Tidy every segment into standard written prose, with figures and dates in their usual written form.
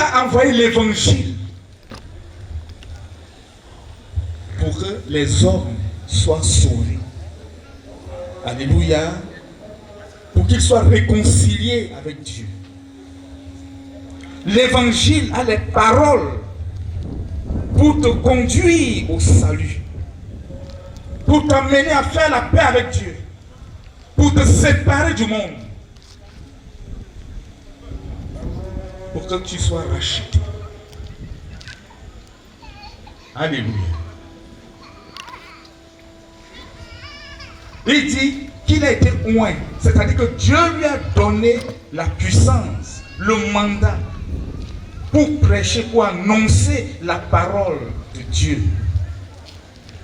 a envoyé l'évangile pour que les hommes soient sauvés. Alléluia. Pour qu'ils soient réconciliés avec Dieu. L'évangile a les paroles pour te conduire au salut, pour t'amener à faire la paix avec Dieu, pour te séparer du monde, pour que tu sois racheté. Alléluia. Il dit qu'il a été oint, c'est-à-dire que Dieu lui a donné la puissance, le mandat pour prêcher, pour annoncer la parole de Dieu.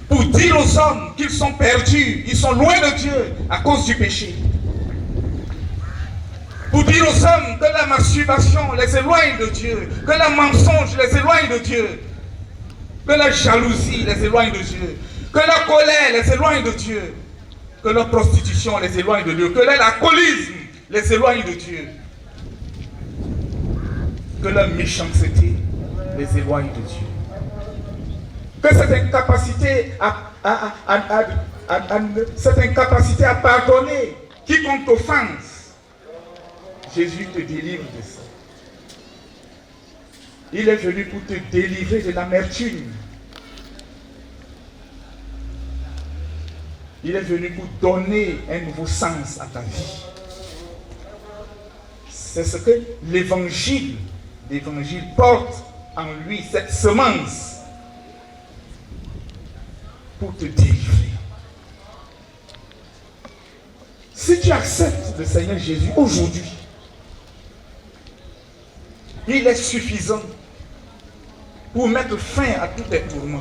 Pour dire aux hommes qu'ils sont perdus, ils sont loin de Dieu à cause du péché. Pour dire aux hommes que la masturbation les éloigne de Dieu, que le mensonge les éloigne de Dieu, que la jalousie les éloigne de Dieu, que la colère les éloigne de Dieu, que la prostitution les éloigne de Dieu, que l'alcoolisme les éloigne de Dieu, que la méchanceté les éloigne de Dieu. Que cette incapacité à pardonner quiconque t'offense, Jésus te délivre de ça. Il est venu pour te délivrer de l'amertume. Il est venu pour donner un nouveau sens à ta vie. C'est ce que l'évangile porte en lui, cette semence pour te délivrer. Si tu acceptes le Seigneur Jésus aujourd'hui, il est suffisant pour mettre fin à tous tes tourments.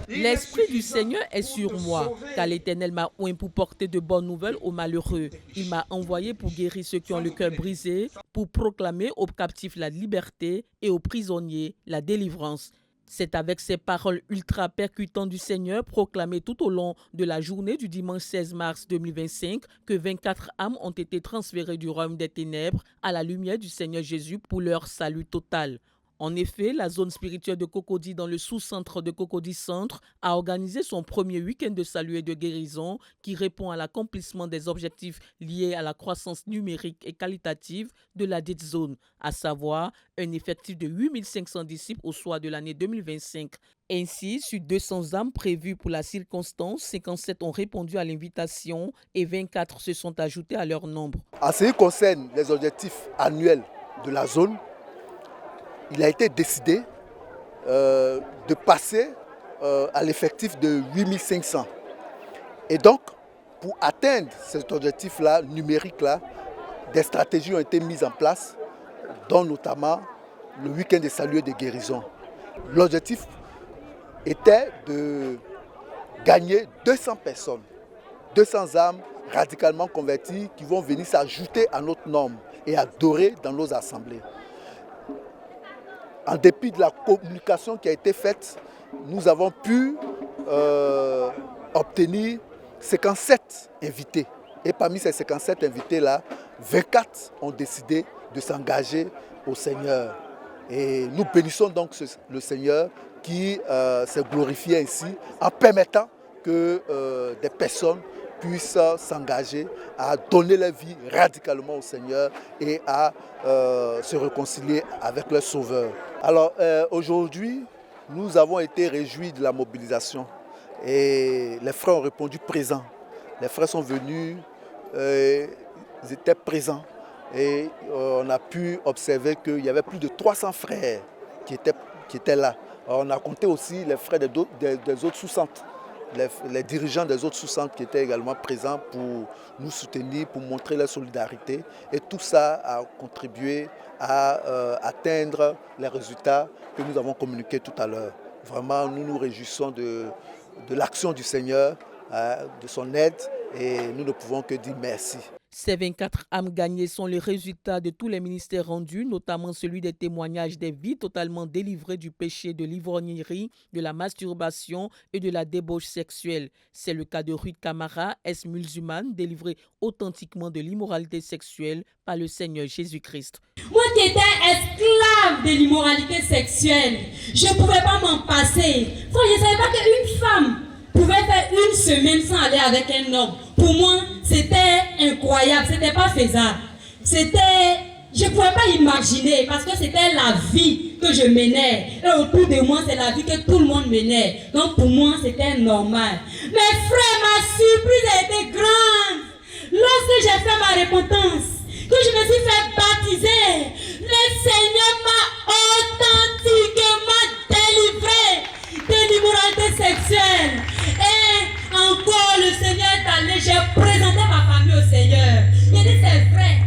L'Esprit du Seigneur est sur moi, car l'Éternel m'a oint pour porter de bonnes nouvelles aux malheureux. Il m'a envoyé pour guérir ceux qui ont le cœur brisé, pour proclamer aux captifs la liberté et aux prisonniers la délivrance. C'est avec ces paroles ultra percutantes du Seigneur proclamées tout au long de la journée du dimanche 16 mars 2025 que 24 âmes ont été transférées du royaume des ténèbres à la lumière du Seigneur Jésus pour leur salut total. En effet, la zone spirituelle de Cocody dans le sous-centre de Cocody Centre a organisé son premier week-end de salut et de guérison qui répond à l'accomplissement des objectifs liés à la croissance numérique et qualitative de la dite zone, à savoir un effectif de 8500 disciples au soir de l'année 2025. Ainsi, sur 200 âmes prévues pour la circonstance, 57 ont répondu à l'invitation et 24 se sont ajoutés à leur nombre. En ce qui concerne les objectifs annuels de la zone, il a été décidé de passer à l'effectif de 8500. Et donc, pour atteindre cet objectif-là, numérique-là, des stratégies ont été mises en place, dont notamment le week-end de salut et de guérison. L'objectif était de gagner 200 personnes, 200 âmes radicalement converties qui vont venir s'ajouter à notre nombre et adorer dans nos assemblées. En dépit de la communication qui a été faite, nous avons pu obtenir 57 invités. Et parmi ces 57 invités-là, 24 ont décidé de s'engager au Seigneur. Et nous bénissons donc le Seigneur qui s'est glorifié ainsi en permettant que des personnes puissent s'engager à donner leur vie radicalement au Seigneur et à se réconcilier avec leur Sauveur. Alors aujourd'hui, nous avons été réjouis de la mobilisation et les frères ont répondu présents. Les frères sont venus, ils étaient présents et on a pu observer qu'il y avait plus de 300 frères qui étaient là. Alors, on a compté aussi les frères des autres sous-centres. Les dirigeants des autres sous-centres qui étaient également présents pour nous soutenir, pour montrer leur solidarité. Et tout ça a contribué à atteindre les résultats que nous avons communiqués tout à l'heure. Vraiment, nous nous réjouissons de l'action du Seigneur, de son aide, et nous ne pouvons que dire merci. Ces 24 âmes gagnées sont le résultat de tous les ministères rendus, notamment celui des témoignages des vies totalement délivrées du péché de l'ivrognerie, de la masturbation et de la débauche sexuelle. C'est le cas de Ruth Camara, ex-musulmane, délivrée authentiquement de l'immoralité sexuelle par le Seigneur Jésus-Christ. Moi qui étais esclave grave de l'immoralité sexuelle. Je ne pouvais pas m'en passer. Frère, je ne savais pas qu'une femme pouvait faire une semaine sans aller avec un homme. Pour moi, c'était incroyable, c'était pas faisable. Je ne pouvais pas imaginer parce que c'était la vie que je menais. Et autour de moi, c'est la vie que tout le monde menait. Donc pour moi, c'était normal. Mais frère, ma surprise a été grande. Lorsque j'ai fait ma repentance, que je me suis fait baptiser, le Seigneur m'a authentiquement délivré de l'immoralité sexuelle. Et encore, le Seigneur est allé, j'ai présenté ma famille au Seigneur. Il dit, c'est vrai.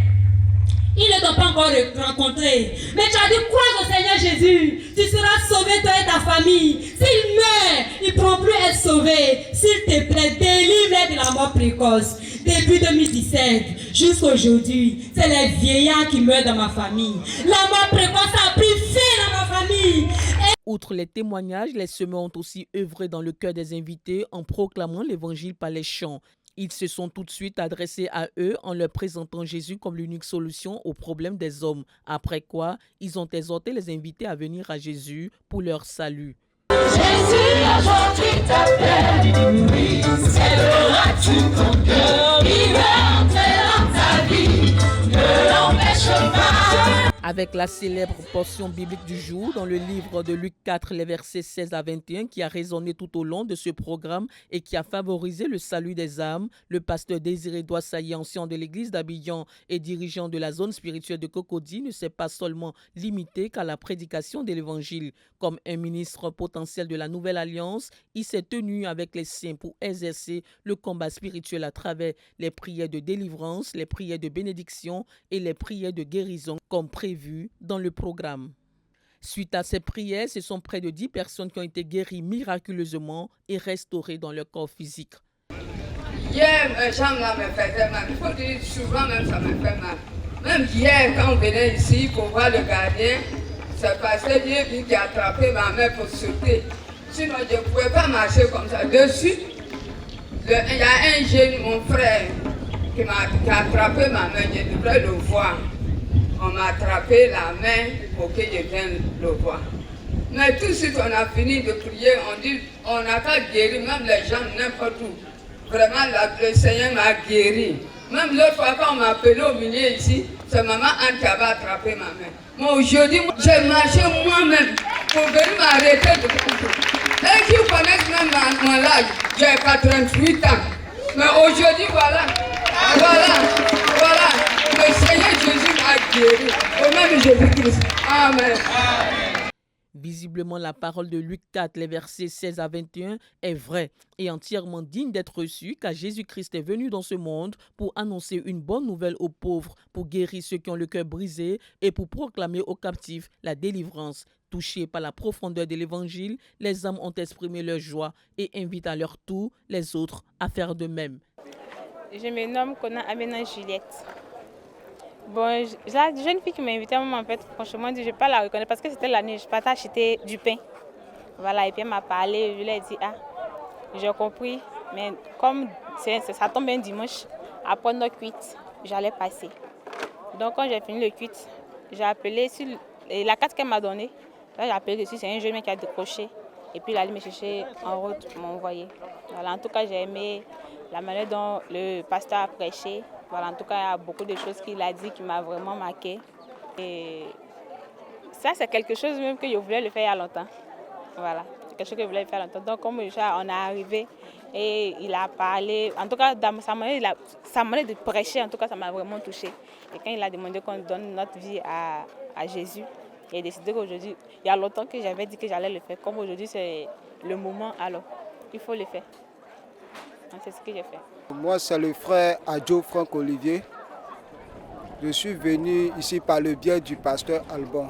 Il ne t'a pas encore rencontré. Mais tu as dit, crois au Seigneur Jésus. Tu seras sauvé, toi et ta famille. S'il meurt, il ne pourra plus être sauvé. S'il te plaît, délivre-les de la mort précoce. Depuis 2017 jusqu'à aujourd'hui, c'est les vieillards qui meurent dans ma famille. La mort précoce a pris fin dans ma famille. Outre les témoignages, les semeurs ont aussi œuvré dans le cœur des invités en proclamant l'évangile par les chants. Ils se sont tout de suite adressés à eux en leur présentant Jésus comme l'unique solution aux problèmes des hommes. Après quoi, ils ont exhorté les invités à venir à Jésus pour leur salut. Jésus, aujourd'hui t'appelle, oui, célébreras-tu ton cœur, il va entrer dans ta vie, ne l'empêche pas. Avec la célèbre portion biblique du jour dans le livre de Luc 4, les versets 16 à 21, qui a résonné tout au long de ce programme et qui a favorisé le salut des âmes, le pasteur Désiré Douassaï, ancien de l'église d'Abidjan et dirigeant de la zone spirituelle de Cocody, ne s'est pas seulement limité qu'à la prédication de l'évangile. Comme un ministre potentiel de la Nouvelle Alliance, il s'est tenu avec les saints pour exercer le combat spirituel à travers les prières de délivrance, les prières de bénédiction et les prières de guérison, comme prévu dans le programme. Suite à ces prières, ce sont près de 10 personnes qui ont été guéries miraculeusement et restaurées dans leur corps physique. Hier, mes jambes là me faisaient mal. Il faut dire souvent même ça me fait mal. Même hier, quand on venait ici pour voir le gardien, c'est parce que lui qui a attrapé ma main pour sauter. Sinon, je ne pouvais pas marcher comme ça. Dessus, il y a un jeune, mon frère, qui a attrapé ma main. Je devrais le voir. On m'a attrapé la main pour que je vienne le voir. Mais tout de suite, on a fini de prier. On dit, on n'a qu'à guérir, même les gens, n'importe où. Vraiment, le Seigneur m'a guéri. Même l'autre fois, quand on m'a appelé au milieu ici, c'est maman Anne qui avait attrapé ma main. Moi, aujourd'hui, j'ai marché moi-même pour venir m'arrêter de tout. Et qui connaissent même mon âge, j'ai 88 ans. Mais aujourd'hui, voilà. Le Seigneur Jésus m'a guéri. Au nom de Jésus-Christ. Amen. Visiblement, la parole de Luc 4, les versets 16 à 21 est vraie et entièrement digne d'être reçue, car Jésus-Christ est venu dans ce monde pour annoncer une bonne nouvelle aux pauvres, pour guérir ceux qui ont le cœur brisé et pour proclamer aux captifs la délivrance. Touchés par la profondeur de l'évangile, les âmes ont exprimé leur joie et invitent à leur tour les autres à faire de même. Je me nomme Kona Amena Juliette. Bon, la jeune fille qui m'a invitée à un moment, en fait, franchement, je ne vais pas la reconnaître parce que c'était l'année, je partais acheter du pain. Voilà, et puis elle m'a parlé, je lui ai dit, j'ai compris, mais comme ça tombe un dimanche, après notre cuite, j'allais passer. Donc quand j'ai fini le cuite, j'ai appelé sur la carte qu'elle m'a donnée, là j'ai appelé dessus, c'est un jeune mec qui a décroché. Et puis il allait me chercher en route, m'a envoyé. Voilà, en tout cas, j'ai aimé la manière dont le pasteur a prêché. Voilà, en tout cas, il y a beaucoup de choses qu'il a dit qui m'a vraiment marqué. Et ça, c'est quelque chose même que je voulais le faire il y a longtemps. Voilà, c'est quelque chose que je voulais faire il y a longtemps. Donc, comme on est arrivé et il a parlé, en tout cas, dans sa manière de prêcher, en tout cas, ça m'a vraiment touchée. Et quand il a demandé qu'on donne notre vie à Jésus, il a décidé qu'aujourd'hui, il y a longtemps que j'avais dit que j'allais le faire. Comme aujourd'hui, c'est le moment, alors il faut le faire. C'est ce que j'ai fait. Moi, c'est le frère Adjo Franck Olivier. Je suis venu ici par le biais du pasteur Alban.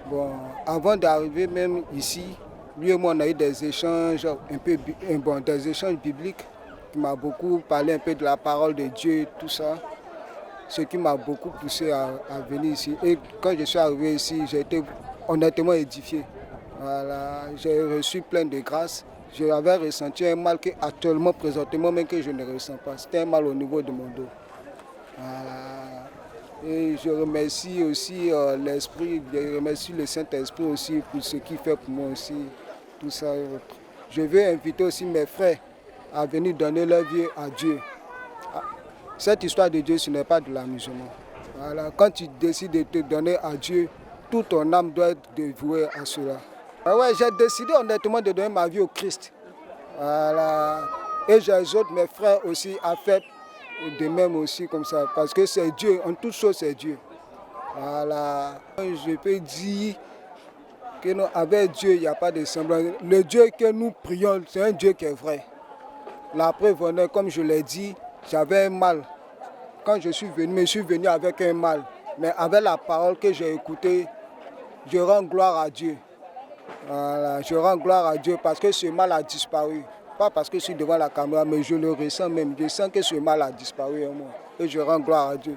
Bon, avant d'arriver même ici, lui et moi, on a eu des échanges des échanges bibliques qui m'ont beaucoup parlé un peu de la parole de Dieu et tout ça. Ce qui m'a beaucoup poussé à venir ici. Et quand je suis arrivé ici, j'ai été honnêtement édifié. Voilà, j'ai reçu plein de grâce. J'avais ressenti un mal qui actuellement, présentement, même que je ne ressens pas. C'était un mal au niveau de mon dos. Voilà. Et je remercie aussi l'Esprit, je remercie le Saint-Esprit aussi pour ce qu'il fait pour moi aussi. Tout ça. Je veux inviter aussi mes frères à venir donner leur vie à Dieu. Cette histoire de Dieu, ce n'est pas de l'amusement. Voilà. Quand tu décides de te donner à Dieu, toute ton âme doit être dévouée à cela. Ouais, j'ai décidé honnêtement de donner ma vie au Christ. Voilà. Et j'exhorte mes frères aussi à faire de même aussi comme ça. Parce que c'est Dieu, en toute chose c'est Dieu. Voilà. Je peux dire qu'avec Dieu, il n'y a pas de semblance. Le Dieu que nous prions, c'est un Dieu qui est vrai. La preuve en est, comme je l'ai dit, j'avais un mal. Quand je suis venu avec un mal. Mais avec la parole que j'ai écoutée, je rends gloire à Dieu. Voilà, je rends gloire à Dieu parce que ce mal a disparu. Pas parce que je suis devant la caméra, mais je le ressens même. Je sens que ce mal a disparu en moi. Et je rends gloire à Dieu.